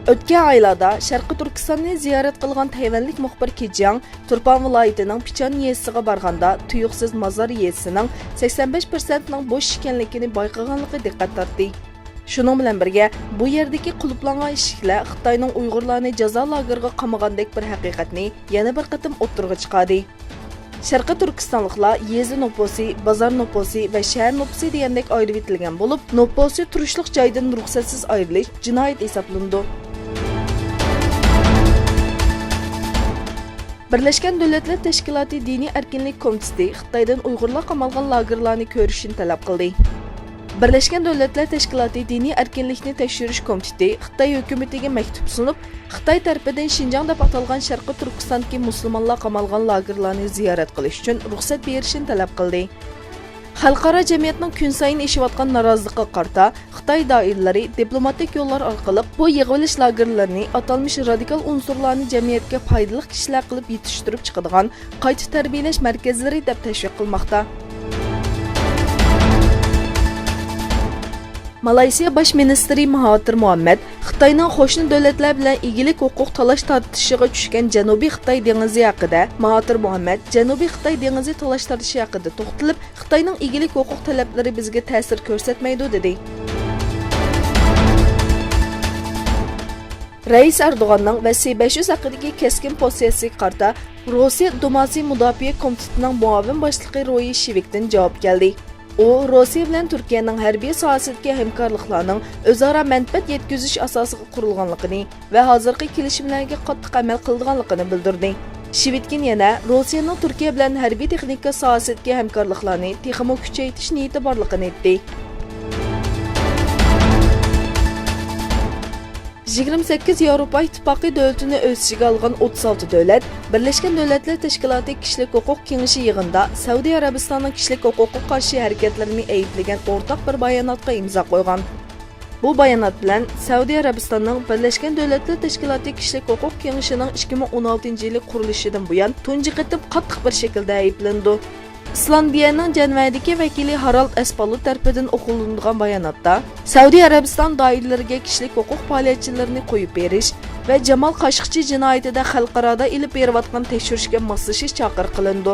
O'tgan oylarda Sharqiy Turkistonni ziyorat qilgan Tayvanlik muxbir Kijang Turpan viloyatining Pichan yezisiga borganda tuyuqsiz mozor yezisining 85% ning bo'sh ekanligini bayqaganligi diqqat tortdi. Shuning bilan birga bu yerdagi quluplangan eshiklar Xitoyning Uyg'urlarni jazo lageriga qamagandek bir haqiqatni yana bir qatim o'ttirg'i chiqadi. Sharqiy Turkistonliklar yezi noposi, bozor noposi va shahar noposi degandek ayirib etilgan bo'lib, noposi turishlik joydan ruxsatsiz ayrilish jinoyat hisoblandi. Birleşken Devletler Teşkilatı Dini Erkinlik Komitesi Xitoydan Uyg'urlar qamalgan lagerlarni ko'rishni talab qildi. Birleşken Devletler Teşkilatı Dini Erkinlikni tekshirish komiteti Xitoy hukumatiga maktub sunib, Xitoy tarafidan Xinjiang deb atalgan Sharqiy Turkistondagi musulmonlar qamalgan lagerlarni ziyorat qilish uchun ruxsat berishni talab qildi. Xalqaro jamiyatning kun sayin eshiyotgan norozilikqa qarta Xitoy doiralari diplomatik yo'llar orqali bu yig'ilish lagerlarini atalmish radikal unsurlarni jamiyatga foydali kishilar qilib yetishtirib chiqadigan qayta tarbiyalash markazlari deb tashviq qilmoqda. Malayziya Bosh ministri Mahathir Mohamad Xitoyning qo'shni davlatlar bilan egilik huquq talash tortishiga tushgan Janubiy Xitoy dengizi haqida Mahathir Mohamad Janubiy Xitoy dengizi talash tortishi haqida to'xtalib, Xitoyning egilik huquq talablari bizga ta'sir ko'rsatmaydi dedi. Rais Erdo'g'anning VC500 haqidagi keskin pozitsiyasiga qarta Rossiya Dumasi Mudofaa komitetining muavin boshlig'i Roy Shivikdan javob keldi. U Rossiya bilan Turkiyaning harbiy sohasidagi hamkorliklarning o'zaro manfaat yetkazish asosiga qurilganligini va hozirgi kelishimlarga qattiq amal qilganligini bildirdi. Shivitkin yana Rossiyaning Turkiya bilan harbiy texnika sohasidagi hamkorliklarni texmo kuchaytirish niyati borligini aytdi. 28 Yevropa İttifaqı davlatini o'z ichiga olgan 36 davlat Birleşken Devletler Teşkilatı Kishilik huquq kengashi yig'inida Saudiya Arabistonining kishilik huquqqa qarshi harakatlarini ayblagan o'rtaq bir bayonotga imzo qo'ygan. Bu bayonot bilan Saudiya Arabistonining Birleşken Devletler Teşkilatı Kishilik huquq kengashining 2016-yili qurilishidan buyon tunji qatim qattiq bir shaklda ayblandi. İslandiyaning Janvadagi vakili Harald Espalu tarafidan o'qiladigan bayonotda Saudiya Arabiston doiralariga kishilik huquq faoliyatchilarini qo'yib berish va Jamal Qashqchi jinoyatida xalqaroda ilib berayotgan tekshirishga moslashish chaqiriq qilindi.